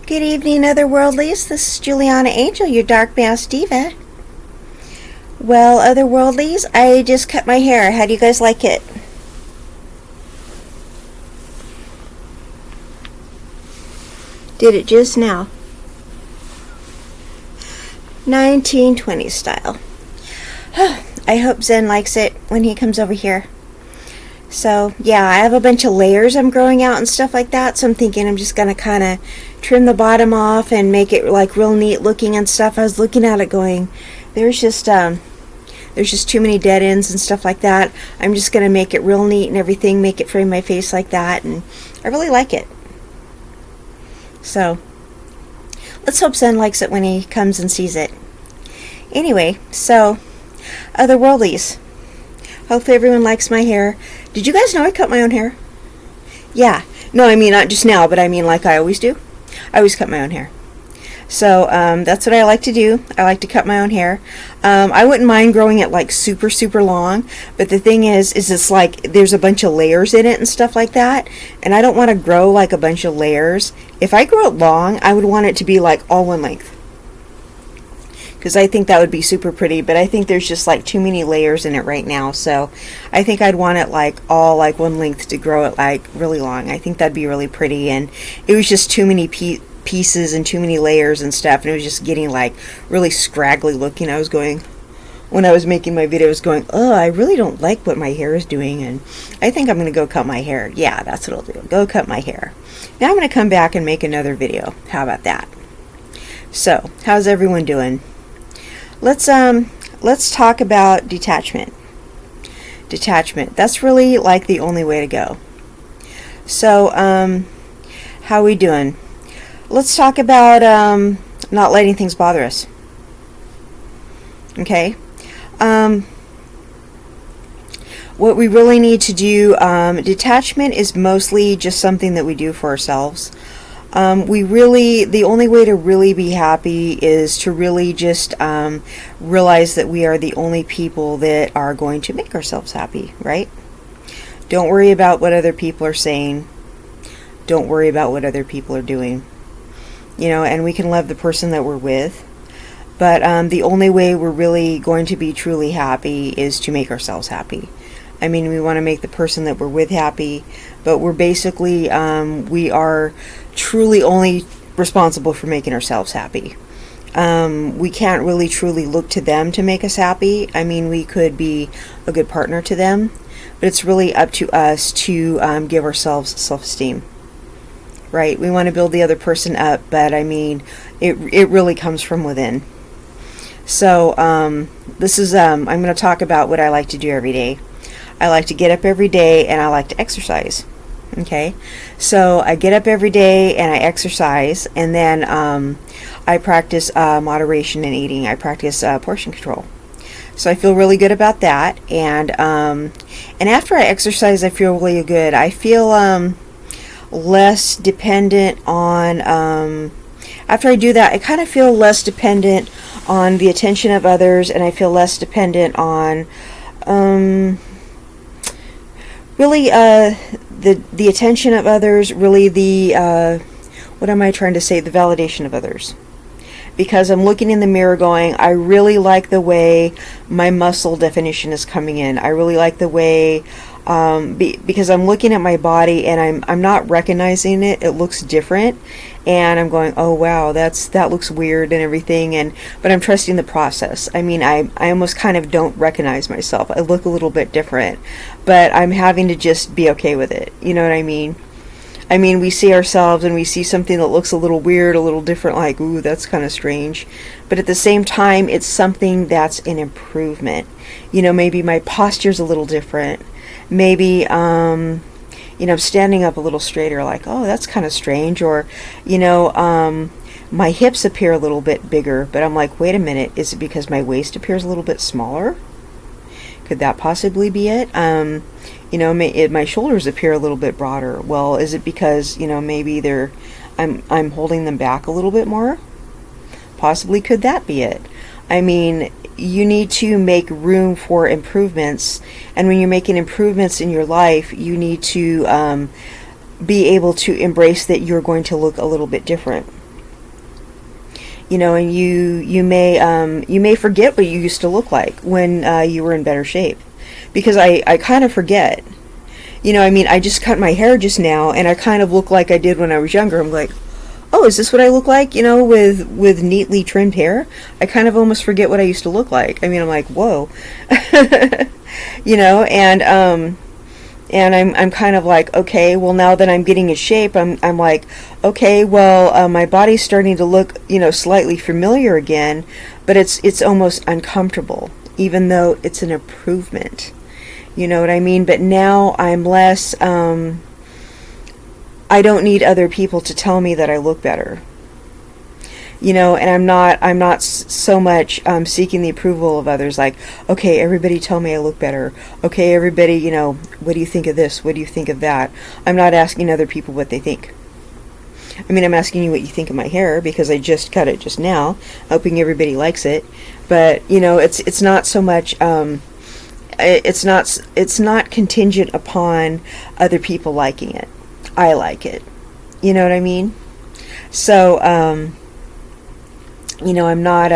Good evening, otherworldlies. This is Juliana Angel, your dark mass diva. Well, otherworldlies, I just cut my hair. How do you guys like it? Did it just now. 1920s style. I hope Zen likes it when he comes over here. So, yeah, I have a bunch of layers I'm growing out and stuff like that, so I'm thinking I'm just going to kind of trim the bottom off and make it like real neat looking and stuff. I was looking at it going, there's just too many dead ends and stuff like that. I'm just going to make it real neat and everything, make it frame my face like that, and I really like it. So, let's hope Zen likes it when he comes and sees it. Anyway, so, otherworldlies. Hopefully everyone likes my hair. Did you guys know I cut my own hair? Yeah. No, I mean not just now, but I mean like I always do. I always cut my own hair. So that's what I like to do. I like to cut my own hair. I wouldn't mind growing it like super, super long. But the thing is it's like there's a bunch of layers in it and stuff like that. And I don't want to grow like a bunch of layers. If I grow it long, I would want it to be like all one length. Because I think that would be super pretty, but I think there's just like too many layers in it right now, so I think I'd want it like all like one length to grow it like really long. I think that'd be really pretty, and it was just too many pieces and too many layers and stuff, and it was just getting like really scraggly looking. I was going, when I was making my video, I was going, oh, I really don't like what my hair is doing, and I think I'm going to go cut my hair. Yeah, that's what I'll do. Go cut my hair. Now I'm going to come back and make another video. How about that? So, how's everyone doing? Let's talk about detachment. Detachment. That's really like the only way to go. So, how are we doing? Let's talk about not letting things bother us. Okay? What we really need to do, detachment is mostly just something that we do for ourselves. The only way to really be happy is to really just realize that we are the only people that are going to make ourselves happy, right? Don't worry about what other people are saying. Don't worry about what other people are doing. You know, and we can love the person that we're with, but the only way we're really going to be truly happy is to make ourselves happy. I mean, we want to make the person that we're with happy, but we're basically, we are truly only responsible for making ourselves happy. We can't really truly look to them to make us happy. I mean, we could be a good partner to them, but it's really up to us to give ourselves self-esteem. Right? We want to build the other person up, but I mean, it really comes from within. So, this is, I'm going to talk about what I like to do every day. I like to get up every day and I like to exercise. Okay, so I get up every day and I exercise, and then I practice moderation in eating. I practice portion control. So I feel really good about that, and after I exercise, I feel really good. I feel less dependent on. After I do that, I kind of feel less dependent on the attention of others, and I feel less dependent on. Really, the attention of others, really what am I trying to say? The validation of others. Because I'm looking in the mirror going, I really like the way my muscle definition is coming in. I really like the way, because I'm looking at my body and I'm not recognizing it. It looks different. And I'm going, oh wow, that looks weird and everything, but I'm trusting the process. I mean, I almost kind of don't recognize myself. I look a little bit different, but I'm having to just be okay with it. You know what I mean? I mean, we see ourselves and we see something that looks a little weird, a little different, like, ooh, that's kind of strange. But at the same time, it's something that's an improvement. You know, maybe my posture's a little different. Maybe, you know, standing up a little straighter, like, oh, that's kind of strange. Or, you know, my hips appear a little bit bigger, but I'm like, wait a minute, is it because my waist appears a little bit smaller? Could that possibly be it? You know, my shoulders appear a little bit broader. Well, is it because, you know, maybe I'm holding them back a little bit more? Possibly could that be it? I mean, you need to make room for improvements, and when you're making improvements in your life, you need to be able to embrace that you're going to look a little bit different. And you may forget what you used to look like when you were in better shape, because I kind of forget. I just cut my hair just now, and I kind of look like I did when I was younger. I'm like, oh, is this what I look like? With neatly trimmed hair. I kind of almost forget what I used to look like. I'm like, whoa. And I'm kind of like, okay, well, now that I'm getting in shape, I'm like, okay, well, my body's starting to look, slightly familiar again, but it's almost uncomfortable, even though it's an improvement. You know what I mean? But now I'm less, I don't need other people to tell me that I look better. And I'm not so much seeking the approval of others, like, okay, everybody tell me I look better. Okay, everybody, what do you think of this? What do you think of that? I'm not asking other people what they think. I'm asking you what you think of my hair, because I just cut it just now, hoping everybody likes it. But, it's not so much, it's not contingent upon other people liking it. I like it. You know what I mean? So, I'm not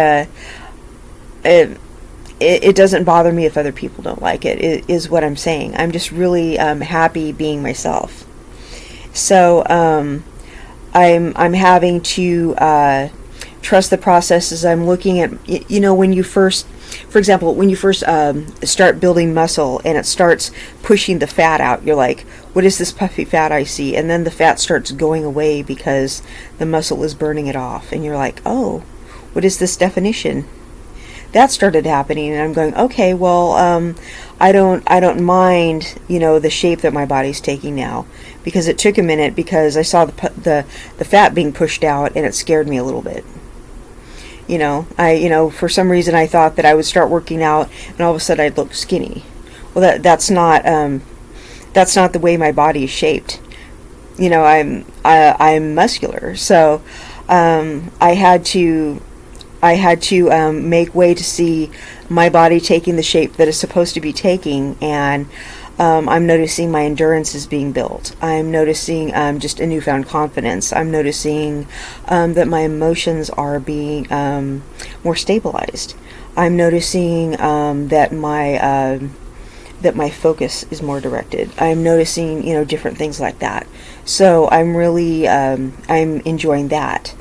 it doesn't bother me if other people don't like it, is what I'm saying. I'm just really happy being myself. So I'm having to trust the process as I'm looking at, when you first, for example, when you first start building muscle and it starts pushing the fat out, you're like, what is this puffy fat I see? And then the fat starts going away because the muscle is burning it off. And you're like, oh, what is this definition? That started happening, and I'm going, okay, well, I don't mind, the shape that my body's taking now, because it took a minute, because I saw the fat being pushed out, and it scared me a little bit. For some reason I thought that I would start working out, and all of a sudden I'd look skinny. Well, that's not the way my body is shaped. I'm muscular, so I had to make way to see my body taking the shape that it's supposed to be taking, and I'm noticing my endurance is being built. I'm noticing just a newfound confidence. I'm noticing that my emotions are being more stabilized. I'm noticing that my focus is more directed. I'm noticing, different things like that. So I'm really I'm enjoying that.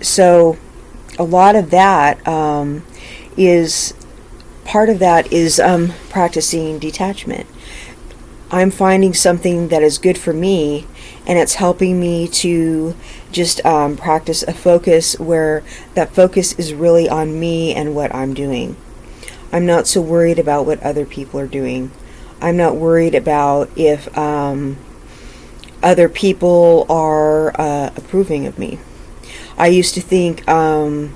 So a lot of that is part of that is practicing detachment. I'm finding something that is good for me, and it's helping me to just practice a focus where that focus is really on me and what I'm doing. I'm not so worried about what other people are doing. I'm not worried about if other people are approving of me. I used to think, what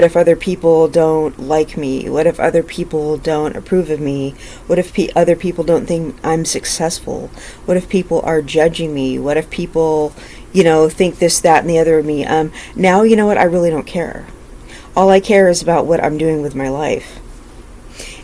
if other people don't like me? What if other people don't approve of me? What if other people don't think I'm successful? What if people are judging me? What if people, think this, that, and the other of me? Now, you know what? I really don't care. All I care is about what I'm doing with my life.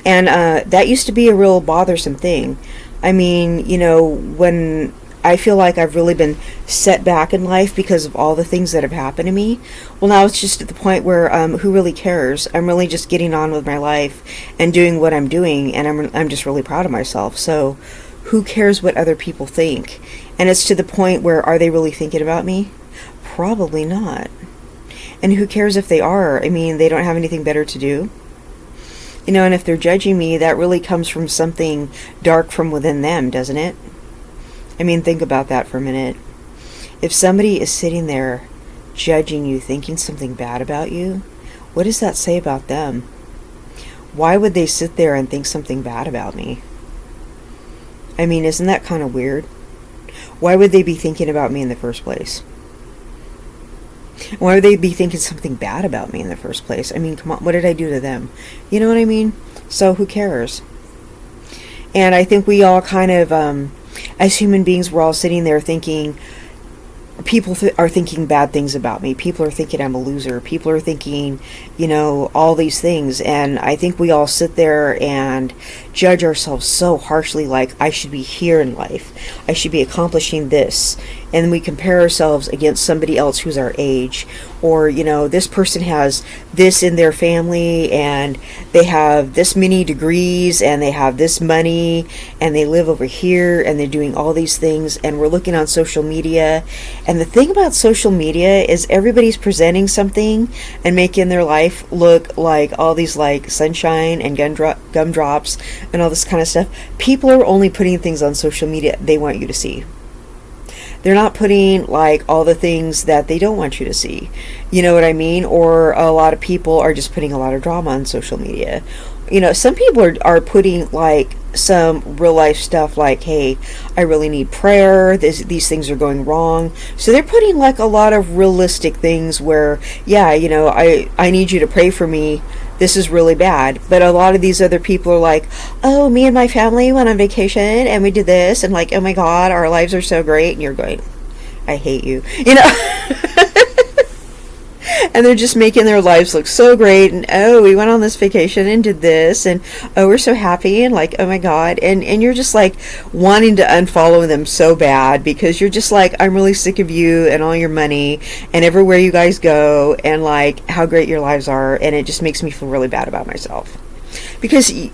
And that used to be a real bothersome thing. When I feel like I've really been set back in life because of all the things that have happened to me. Well, now it's just at the point where who really cares? I'm really just getting on with my life and doing what I'm doing, and I'm just really proud of myself. So who cares what other people think? And it's to the point where, are they really thinking about me? Probably not. And who cares if they are? They don't have anything better to do. And if they're judging me, that really comes from something dark from within them, doesn't it? Think about that for a minute. If somebody is sitting there judging you, thinking something bad about you, what does that say about them? Why would they sit there and think something bad about me? Isn't that kind of weird? Why would they be thinking about me in the first place? Why would they be thinking something bad about me in the first place? Come on, what did I do to them? You know what I mean? So who cares? And I think we all kind of, as human beings, we're all sitting there thinking, people are thinking bad things about me. People are thinking I'm a loser. People are thinking, all these things. And I think we all sit there and judge ourselves so harshly, like, I should be here in life. I should be accomplishing this. And we compare ourselves against somebody else who's our age. Or, this person has this in their family, and they have this many degrees, and they have this money, and they live over here, and they're doing all these things. And we're looking on social media. And the thing about social media is everybody's presenting something and making their life look like all these like sunshine and gumdrops and all this kind of stuff. People are only putting things on social media they want you to see. They're not putting like all the things that they don't want you to see. You know what I mean? Or a lot of people are just putting a lot of drama on social media. Some people are putting like some real life stuff like, hey, I really need prayer. These things are going wrong. So they're putting like a lot of realistic things where, yeah, I need you to pray for me. This is really bad. But a lot of these other people are like, oh, me and my family went on vacation and we did this. And like, oh my God, our lives are so great. And you're going, I hate you. And they're just making their lives look so great, and oh, we went on this vacation and did this, and oh, we're so happy, and like, oh my God, and you're just like wanting to unfollow them so bad, because you're just like, I'm really sick of you and all your money and everywhere you guys go, and like how great your lives are, and it just makes me feel really bad about myself. Because you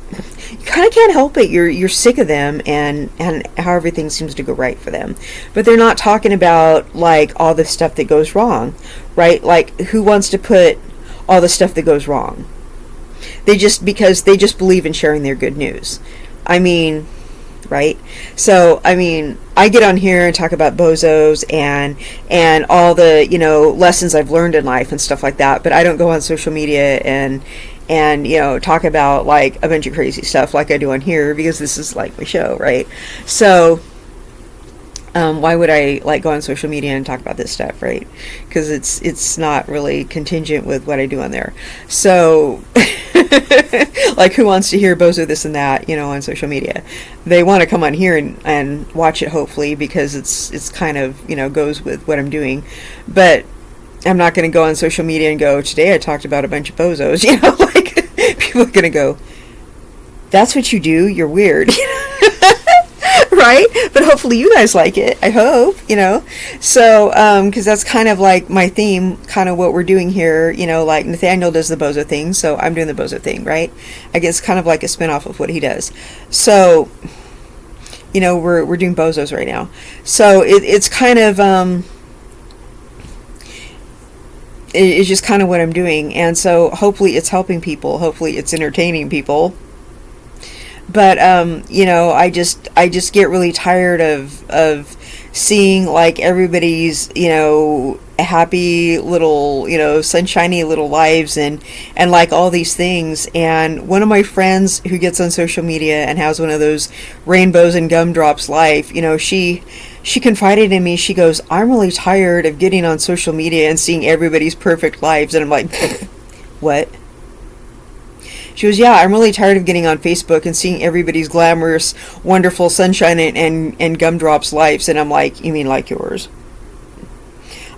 kind of can't help it. You're sick of them and how everything seems to go right for them. But they're not talking about like all the stuff that goes wrong, right? Like, who wants to put all the stuff that goes wrong? Because they just believe in sharing their good news. I mean, right? So, I mean, I get on here and talk about bozos and all the, lessons I've learned in life and stuff like that, but I don't go on social media and talk about like a bunch of crazy stuff like I do on here, because this is like my show, right? So why would I like go on social media and talk about this stuff, right? Because it's not really contingent with what I do on there. So like, who wants to hear bozo this and that, on social media? They want to come on here and watch it, hopefully, because it's kind of, goes with what I'm doing. But I'm not going to go on social media and go, today I talked about a bunch of bozos, like, people are going to go, that's what you do? You're weird. Right? But hopefully you guys like it. I hope, So, because that's kind of like my theme, kind of what we're doing here, like Nathaniel does the bozo thing, so I'm doing the bozo thing, right? I guess kind of like a spinoff of what he does. So, we're doing bozos right now. So it's kind of, it's just kind of what I'm doing, and so hopefully it's helping people, hopefully it's entertaining people. But I just get really tired of seeing like everybody's happy little sunshiny little lives and like all these things. And one of my friends who gets on social media and has one of those rainbows and gumdrops life, she confided in me. She goes, I'm really tired of getting on social media and seeing everybody's perfect lives. And I'm like, what? She goes, yeah, I'm really tired of getting on Facebook and seeing everybody's glamorous, wonderful sunshine and gumdrops lives. And I'm like, you mean like yours?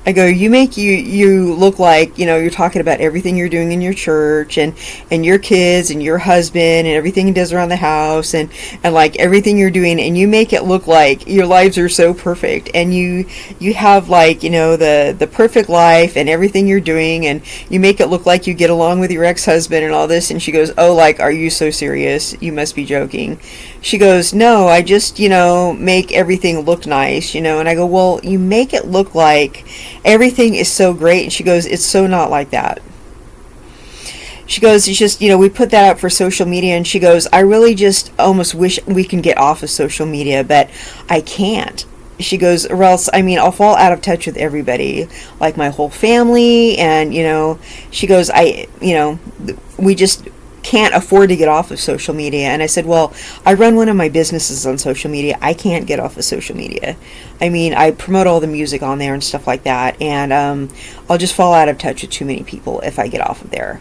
I go, you look like, you're talking about everything you're doing in your church and your kids and your husband and everything he does around the house and like everything you're doing, and you make it look like your lives are so perfect, and you have like, the perfect life and everything you're doing, and you make it look like you get along with your ex-husband and all this. And she goes, oh, like, are you so serious? You must be joking. She goes, no, I just, make everything look nice, and I go, well, you make it look like everything is so great. And she goes, it's so not like that. She goes, it's just, we put that up for social media. And she goes, I really just almost wish we can get off of social media, but I can't. She goes, or else, I'll fall out of touch with everybody, like my whole family. And, she goes, we just can't afford to get off of social media. And I said, well, I run one of my businesses on social media. I can't get off of social media. I promote all the music on there and stuff like that, and I'll just fall out of touch with too many people if I get off of there,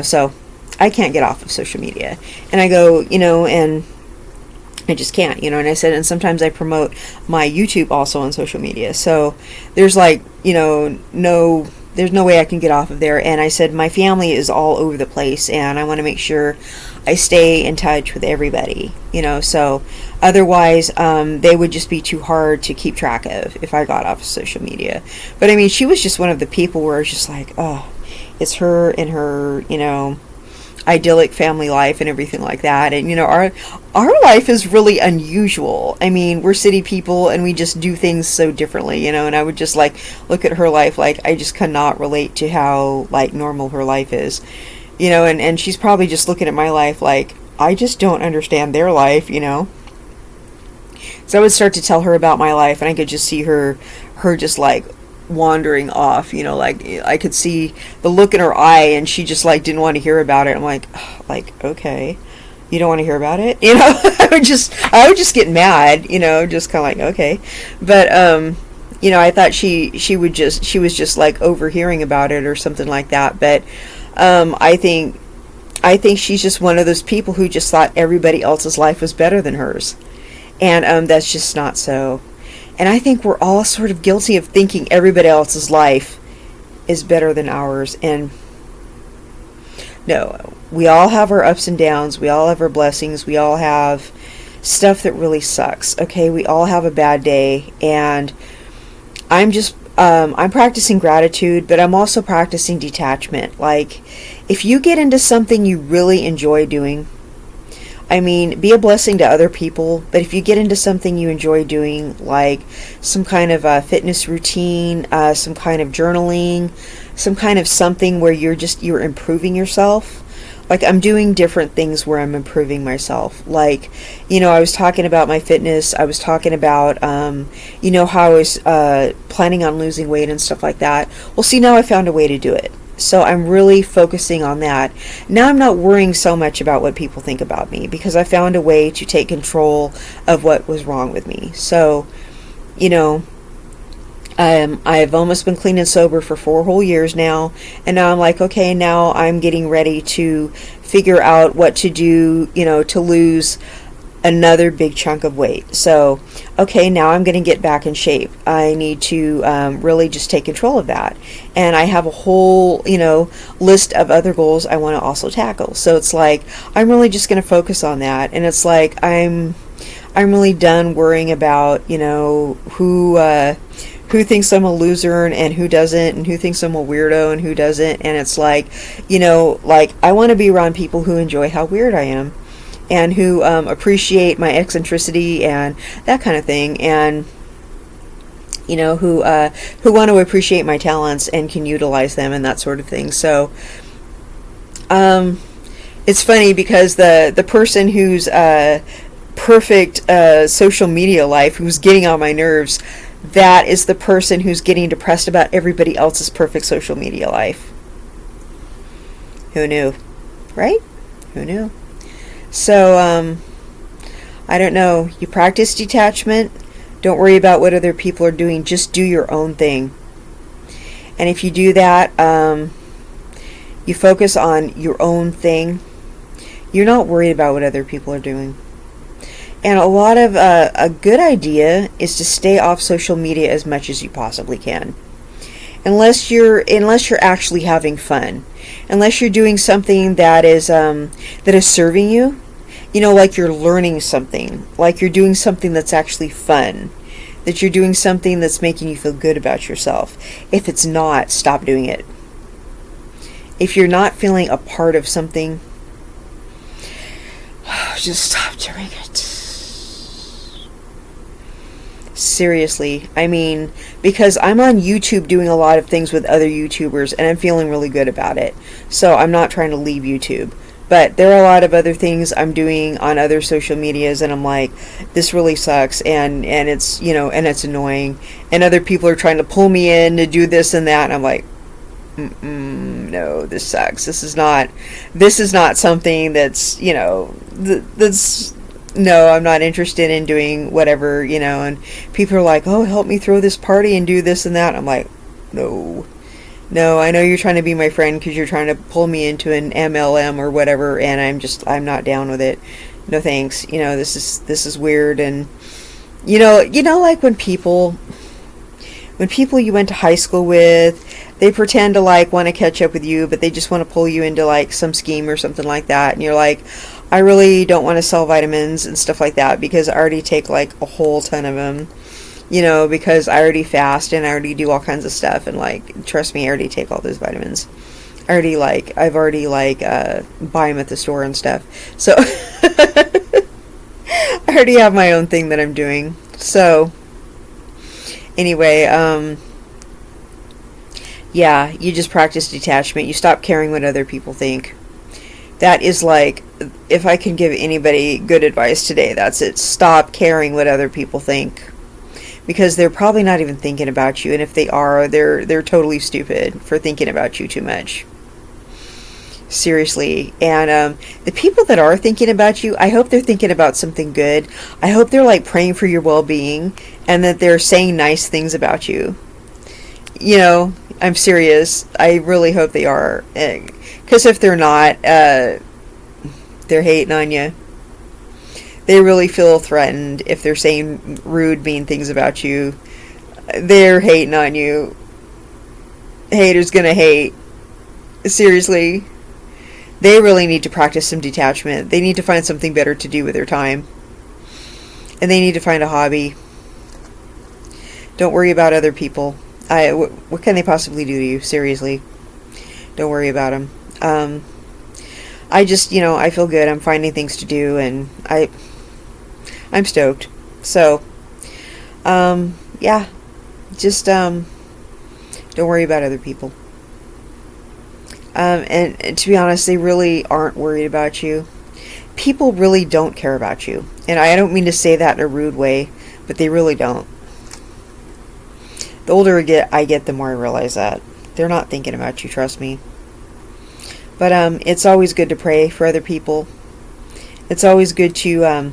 so I can't get off of social media. And I go, and I just can't, and I said, and sometimes I promote my YouTube also on social media. So there's like, there's no way I can get off of there. And I said, my family is all over the place and I want to make sure I stay in touch with everybody, so otherwise, they would just be too hard to keep track of if I got off of social media. But I mean, she was just one of the people where it's just like, oh, it's her and her, idyllic family life and everything like that. And our life is really unusual. I mean, we're city people and we just do things so differently, and I would just like look at her life like I just cannot relate to how like normal her life is, and she's probably just looking at my life like I just don't understand their life, So I would start to tell her about my life and I could just see her just like wandering off, like I could see the look in her eye and she just like didn't want to hear about it. I'm like, okay, you don't want to hear about it, I would just get mad, just kind of like, okay. But I thought she was just like overhearing about it or something like that. But I think she's just one of those people who just thought everybody else's life was better than hers, and that's just not so. And I think we're all sort of guilty of thinking everybody else's life is better than ours. And no, we all have our ups and downs. We all have our blessings. We all have stuff that really sucks. Okay, we all have a bad day. And I'm practicing gratitude, but I'm also practicing detachment. Like, if you get into something you really enjoy doing, I mean, be a blessing to other people, but if you get into something you enjoy doing, like some kind of fitness routine, some kind of journaling, some kind of something where you're improving yourself. Like, I'm doing different things where I'm improving myself. Like, I was talking about my fitness. I was talking about, how I was planning on losing weight and stuff like that. Well, see, now I found a way to do it. So I'm really focusing on that. Now I'm not worrying so much about what people think about me because I found a way to take control of what was wrong with me. So, I've almost been clean and sober for 4 whole years now. And now I'm like, okay, now I'm getting ready to figure out what to do, to lose another big chunk of weight. So, okay, now I'm going to get back in shape. I need to really just take control of that. And I have a whole, list of other goals I want to also tackle. So it's like, I'm really just going to focus on that. And it's like, I'm really done worrying about, who thinks I'm a loser and who doesn't, and who thinks I'm a weirdo and who doesn't. And it's like, like I want to be around people who enjoy how weird I am, and who appreciate my eccentricity and that kind of thing, and who want to appreciate my talents and can utilize them and that sort of thing. So it's funny because the person who's perfect social media life, who's getting on my nerves, that is the person who's getting depressed about everybody else's perfect social media life. Who knew, right? Who knew? So, I don't know. You practice detachment. Don't worry about what other people are doing. Just do your own thing. And if you do that, you focus on your own thing, you're not worried about what other people are doing. And a lot of, a good idea is to stay off social media as much as you possibly can. Unless you're actually having fun, unless you're doing something that is serving you, like you're learning something, like you're doing something that's actually fun, that you're doing something that's making you feel good about yourself. If it's not, stop doing it. If you're not feeling a part of something, just stop doing it. Seriously, I mean, because I'm on YouTube doing a lot of things with other YouTubers and I'm feeling really good about it. So I'm not trying to leave YouTube. But there are a lot of other things I'm doing on other social medias and I'm like, this really sucks and it's, and it's annoying. And other people are trying to pull me in to do this and that and I'm like, no, this sucks. This is not something that's, no, I'm not interested in doing whatever, and people are like, oh, help me throw this party and do this and that. I'm like, no, I know you're trying to be my friend because you're trying to pull me into an MLM or whatever, and I'm not down with it. no thanks. This is weird. And like when people you went to high school with, they pretend to like want to catch up with you, but they just want to pull you into like some scheme or something like that, and you're like, I really don't want to sell vitamins and stuff like that because I already take like a whole ton of them, because I already fast and I already do all kinds of stuff, and like, trust me, I already take all those vitamins. I've already buy them at the store and stuff. So I already have my own thing that I'm doing. So anyway, yeah, you just practice detachment. You stop caring what other people think. That is like, if I can give anybody good advice today, that's it. Stop caring what other people think. Because they're probably not even thinking about you, and if they are, they're totally stupid for thinking about you too much. Seriously. And the people that are thinking about you, I hope they're thinking about something good. I hope they're like praying for your well-being, and that they're saying nice things about you. I'm serious. I really hope they are. Because if they're not, they're hating on you. They really feel threatened if they're saying rude, mean things about you. They're hating on you. Haters gonna hate. Seriously. They really need to practice some detachment. They need to find something better to do with their time. And they need to find a hobby. Don't worry about other people. What can they possibly do to you? Seriously. Don't worry about them. I just, I feel good. I'm finding things to do, and I'm stoked. So, yeah. Just, don't worry about other people. And to be honest, they really aren't worried about you. People really don't care about you. And I don't mean to say that in a rude way, but they really don't. The older I get, the more I realize that. They're not thinking about you, trust me. But it's always good to pray for other people. It's always good to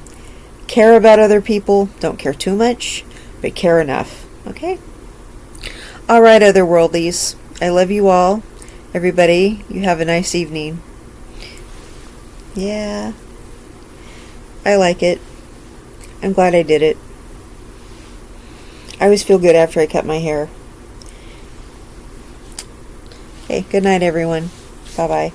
care about other people. Don't care too much, but care enough. Okay? Alright, otherworldlies. I love you all. Everybody, you have a nice evening. Yeah. I like it. I'm glad I did it. I always feel good after I cut my hair. Okay, good night, everyone. Bye-bye.